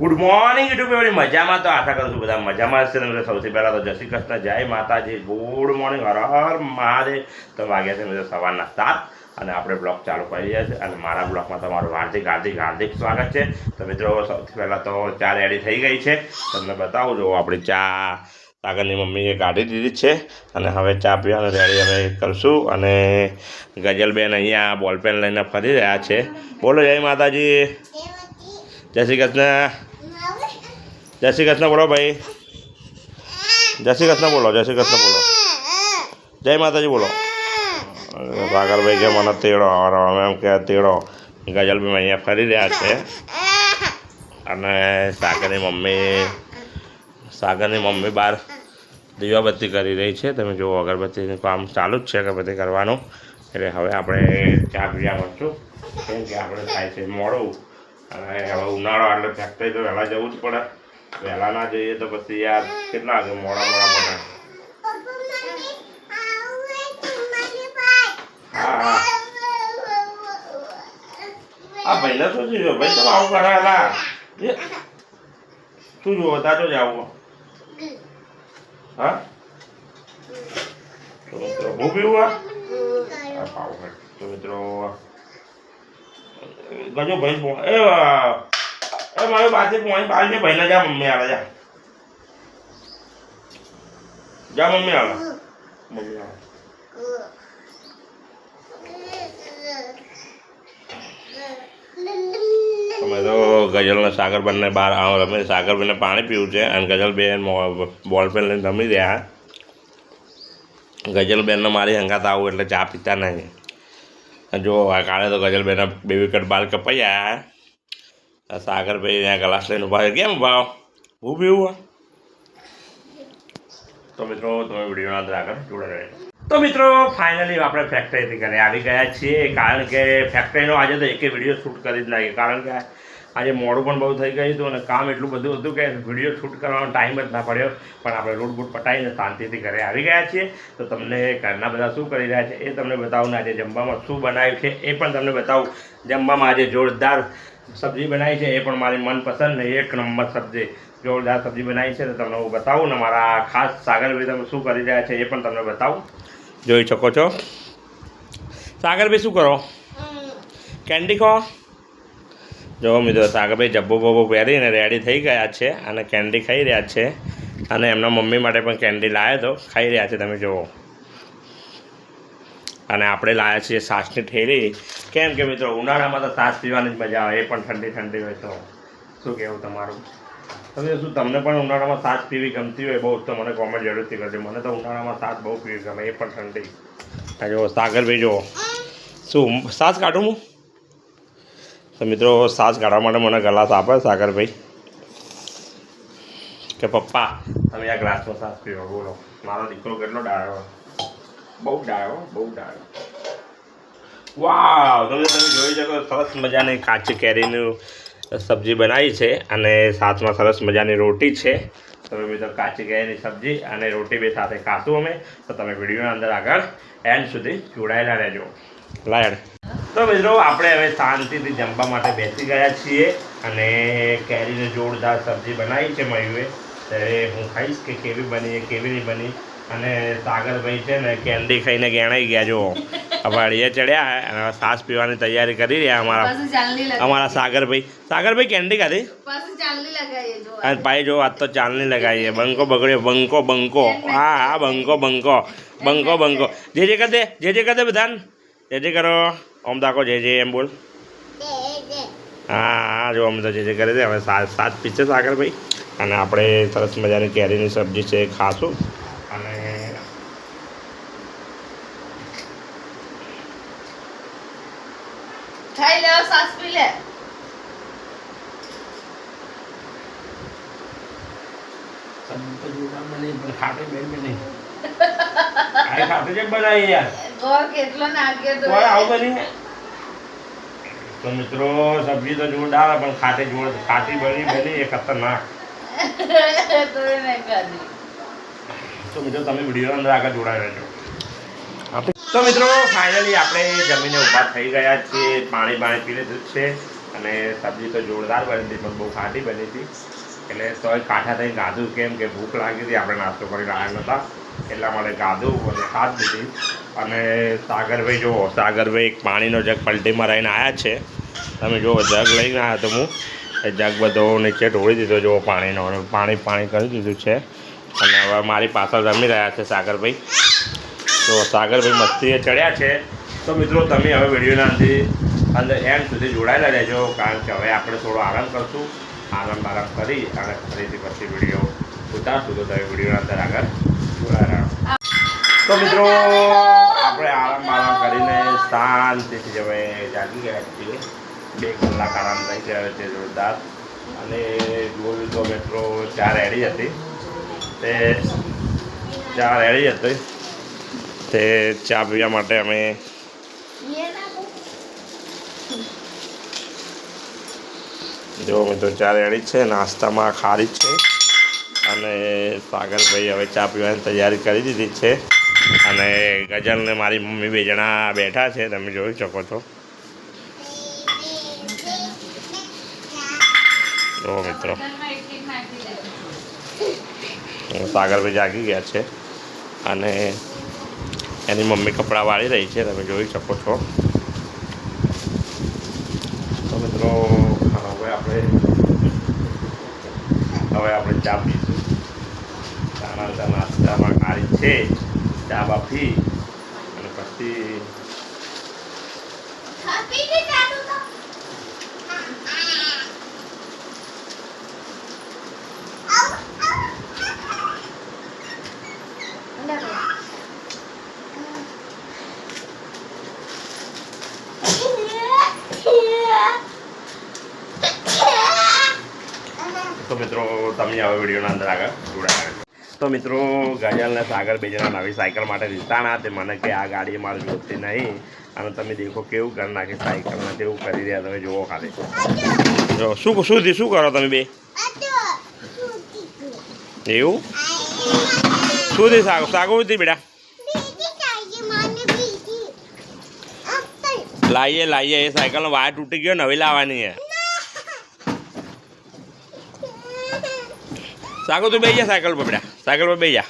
Good morning YouTube family મજામાં તો આશા કરું છું બધા મજામાં હશે ને સૌથી પહેલાં તો જય શ્રી કૃષ્ણ જય માતાજી ગુડ મોર્નિંગ હર હર મહાદેવ તો વાગ્યા છે મિત્રો સવારના 7 અને આપણે બ્લોગ ચાલુ કરી રહ્યા છે અને મારા બ્લોગમાં તમારું હાર્દિક હાર્દિક હાર્દિક સ્વાગત છે તો મિત્રો સૌથી પહેલાં તો ચા રેડી થઈ ગઈ છે તમને બતાવું જો આપણી ચા સાગરની મમ્મીએ કાઢી દીધી છે અને હવે ચા પીવાનું રેડી અમે કરશું અને ગજલબેન અહીંયા બોલપેન લઈને ફરી રહ્યા છે બોલો જય માતાજી જય શ્રી કૃષ્ણ જય શ્રી કૃષ્ણ બોલો ભાઈ જય શ્રી કૃષ્ણ બોલો જય શ્રી કૃષ્ણ બોલો જય માતાજી બોલો સાગરભાઈ કે મને તેડો એમ કે તેડો ગજલભાઈ અહીંયા ફરી રહ્યા છે અને સાગરની મમ્મી બહાર દીવાબત્તી કરી રહી છે તમે જુઓ અગરબત્તીનું કામ ચાલુ જ છે અગરબત્તી કરવાનું એટલે હવે આપણે ચા પીવા મળશું કેમ કે આપણે થાય છે મોડું અને હવે ઉનાળો એટલે ફેક્ટરી તો વહેલા જવું જ પડે વહેલા ના જઈએ તો પછી યાર કેટલા વાગે મોડા પડે હા આ ભાઈને શું થયું ભાઈ તમે આવું કરાયેલા શું જુઓ તા તો જ આવું હા તો મિત્રો હું પીવું તો મિત્રો ગજો ભાઈ એ મારી પાસે પોણી પાડી ભાઈને જા મમ્મી આવે જા મમ્મી આવે અમે તો ગજલને સાગરબેનને બહાર અમે સાગરબેનને પાણી પીવું છે અને ગજલબેન બોલપેન લઈને રમી રહ્યા ગજલબેનને મારી હંગાત આવું એટલે ચા પીતા નહીં જો કાલે તો ગજલબેનના બે વિકેટ બાર કપાયા સાગરભાઈ ત્યાં ગ્લાસ લઈને ઉભા કેમ ભાવ હું પીવું તો મિત્રો તમે વિડીયોના અંદર આગળ જોડાઈ તો મિત્રો ફાઇનલી આપણે ફેક્ટરીથી ઘરે આવી ગયા છીએ કારણ કે ફેક્ટરીનો આજે તો એકે વિડીયો શૂટ કરી જ નાખી કારણ કે આજે મોડું પણ બહુ થઈ ગયું હતું અને કામ એટલું બધું હતું કે વિડીયો શૂટ કરવાનો ટાઈમ જ ના પડ્યો પણ આપણે રોડ બૂટ પટાવીને શાંતિથી ઘરે આવી ગયા છીએ તો તમને ઘરના બધા શું કરી રહ્યા છે એ તમને બતાવું આજે જમવામાં શું બનાવ્યું છે એ પણ તમને બતાવું જમવામાં આજે જોરદાર સબ્જી બનાવી છે એ પણ મારી મનપસંદ ને એક નંબર સબ્જી જોરદાર સબ્જી બનાવી છે તો તમને હું બતાવું ને મારા ખાસ સાગરભાઈ તમે શું કરી રહ્યા છે એ પણ તમને બતાવું જોઈ શકો છો સાગરભાઈ શું કરો કેન્ડી ખો જો મિત્રો સાગરભાઈ જબ્બો બબ્બો પહેરીને રેડી થઈ ગયા છે અને કેન્ડી ખાઈ રહ્યા છે અને એમના મમ્મી માટે પણ કેન્ડી લાવ્યો તો ખાઈ રહ્યા છે તમે જુઓ અને આપણે લાવ્યા છીએ છાશની ઠેલી કેમ કે મિત્રો ઉનાળામાં તો છાશ પીવાની જ મજા આવે એ પણ ઠંડી ઠંડી હોય તો શું કહેવું તમારું શું તમને પણ ઉનાળામાં છાશ પીવી ગમતી હોય બહુ તો મને કોમેન્ટ જરૂરથી કરજો મને તો ઉનાળામાં છાશ બહુ પીવી ગમે એ પણ ઠંડી જો સાગરભાઈ જુઓ શું છાશ કાઢું હું તો મિત્રો છાશ કાઢવા માટે મને ગ્લાસ આપે સાગરભાઈ કે પપ્પા તમે આ ગ્લાસમાં છાશ પીવો બોલો મારો દીકરો કેટલો ડાયો બહુ ડાયો વાવ તમે જોઈ શકો સરસ મજાની કાચી કેરીનું સબ્જી બનાવી છે અને સાથમાં સરસ મજાની રોટી છે તમે મિત્રો કાચી કેરીની સબ્જી અને રોટી બે સાથે ખાશું અમે તો તમે વિડીયોના અંદર આગળ એન્ડ સુધી જોડાયેલા રહેજો લાયડ તો મિત્રો આપણે હવે શાંતિથી જમવા માટે બેસી ગયા છીએ અને કેરીની જોરદાર સબ્જી બનાવી છે મયુએ ત્યારે હું ખાઈશ કે કેવી બની કેવી નહીં બની અને સાગરભાઈ છે ને કેન્ડી ખાઈને ગેણાઈ ગયા જો વાડીએ ચડ્યા અને છાશ પીવાની તૈયારી કરી રહ્યા અમારા સાગરભાઈ કેન્ડી ખાધી અને ભાઈ જો આજ તો ચાલની લગાવીએ બંકો બગડ્યો બંકો હા બંકો જે કર દે બધાને જે કરો ઓમ દાખો જે એમ બોલ હા જો અમે તો જે કરી દે હવે સાત પીસે સાગરભાઈ અને આપણે સરસ મજાની કેરીની સબ્જી છે ખાશું અને ખાઈ લે સાસ પી લે ખાટે બેન નહીં આ ખાટે જે બનાવી યાર ગોળ કેટલો નાખ્યો તો આવું બની તો મિત્રો સબ્જી તો જોરદાર પણ ખાટી બની એ ખતરનાક તો મિત્રો તમે વિડીયો અંદર આગળ જોડાઈ રહેજો તો મિત્રો ફાઇનલી આપણે જમીને ઊભા થઈ ગયા છીએ પાણી પી લીધું છે અને સબ્જી તો જોરદાર બની હતી પણ બહુ ખાટી બની હતી એટલે તોય કાંઠા થઈને ગાધું કેમ કે ભૂખ લાગી હતી આપણે નાસ્તો કરી રહ્યા નહોતા એટલા માટે ગાધું અને ખાધ દીધી અને સાગરભાઈ જુઓ સાગરભાઈ એક પાણીનો જગ પલટીમાં રહીને આવ્યા છે તમે જુઓ જગ લઈને આવ્યા તો હું એ જગ બધો નીચે ઢોળી દીધો જુઓ પાણીનો અને પાણી કરી દીધું છે અને હવે મારી પાછળ રમી રહ્યા છે સાગરભાઈ તો સાગરભાઈ મસ્તીએ ચડ્યા છે તો મિત્રો તમે હવે વિડીયોના અંદર એન્ડ સુધી જોડાયેલા રહેજો કારણ કે હવે આપણે થોડો આરામ કરશું આરામ કરી અને ફરીથી પછી વિડીયો ઉતારશું તો તમે વિડીયોના અંદર આગળ જોડાયેલા તો મિત્રો આપણે આરામ કરીને શાંતિથી હવે જાગી ગયા છીએ 2 કલાક આરામ થઈ ગયો છે જોરદાર અને જોયું તો મિત્રો ચા રેડી હતી તે ચા પીવા માટે અમે જો મિત્રો ચા રેડી છે નાસ્તામાં ખારી છે અને સાગરભાઈ હવે ચા પીવાની તૈયારી કરી દીધી છે અને ગજલ ને મારી મમ્મી 2 જણા બેઠા છે તમે જોઈ શકો છો જો મિત્રો સાગરભાઈ જાગી ગયા છે અને એની મમ્મી કપડાં વાળી રહી છે તમે જોઈ શકો છો તો મિત્રો હવે આપણે ચા પીશું નાસ્તામાં ખારી છે ચા બાફી અને પછી તો મિત્રો તમે હવે વિડીયોના અંદર આગળ જોડાયા તો મિત્રો ગજલ અને સાગર 2 જણા નવી સાયકલ માટે રીતાણા તે મને કે આ ગાડી મારે જોતી નહીં અને તમે દેખો કેવું કરી નાખી સાયકલને તેવું કરી રહ્યા તમે જુઓ ખાલી જો શું કરો તમે 2 એવું શું થી સાગો હતી બેટા લાવીએ એ સાયકલનો વાયર તૂટી ગયો નવી લાવવાની છે સાગો તું બેસી જા સાયકલ પર બેટા સાયકલ પર બેસી જા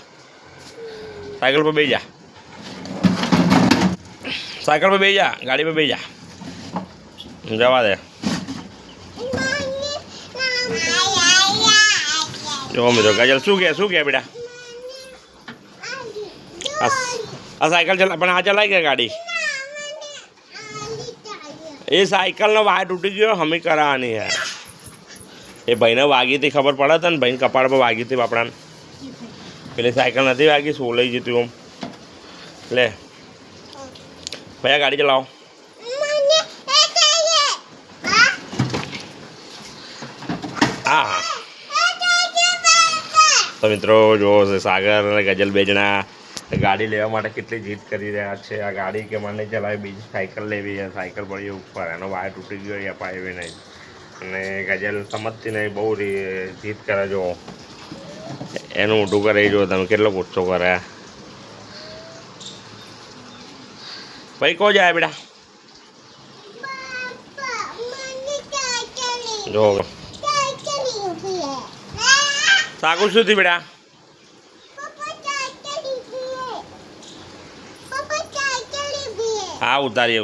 ગાડી પર બેસી જા જવા દે જો મિત્રો ગજલ શું કે બેટા આ સાયકલ ચલા પણ આ ચલાઈ ગયા ગાડી એ સાયકલનો વાયર તૂટી ગયો હમી કરાવવાની છે એ ભાઈને વાગી હતી ખબર પડે છે ને ભાઈને કપાળ પર વાગી હતી બાપડાને પેલી સાયકલ નથી વાગી શું લઈ જતી આમ લે ભૈયા ગાડી ચલાવો હા તો મિત્રો જો સાગર અને ગજલ 2 જણા ગાડી લેવા માટે કેટલી જીદ કરી રહ્યા છે આ ગાડી કે મને ચલાવી બીજી સાયકલ લેવી છે સાયકલ પડી ઉપર એનો વાયર તૂટી ગયો એ અપાવી નહીં અને ગજલ સમજતી નહીં બહુ જીદ કરે જો એનું મોટું કરે જો તમે કેટલો ગુસ્સો કરે ભાઈ કો જાય બેટા જો સાગુ શું થયું બેટા હા ઉતારીએ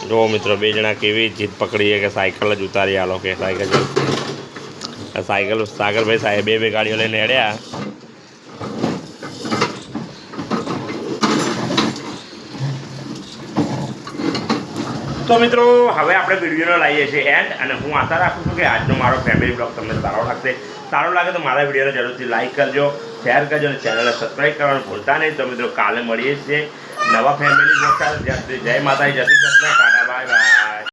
જો મિત્રો 2 જણા કેવી જીદ પકડીએ કે સાયકલ જ ઉતારી આલો કે સાયકલ સાગરભાઈ સાહેબ 2 ગાડીઓ લઈને હેડ્યા તો મિત્રો હવે આપણે વિડીયોનો લાવીએ છીએ એન્ડ અને હું આશા રાખું છું કે આજનો મારો ફેમિલી બ્લોગ તમને સારો લાગે તો મારા વિડીયોને જરૂરથી લાઈક કરજો શેર કરજો અને ચેનલને સબસ્ક્રાઈબ કરવાનું ભૂલતા નહીં તો મિત્રો કાલે મળીએ છીએ નવા ફેમિલી બ્લોગ સાથે જય માતાજી જય શ્રી કૃષ્ણ.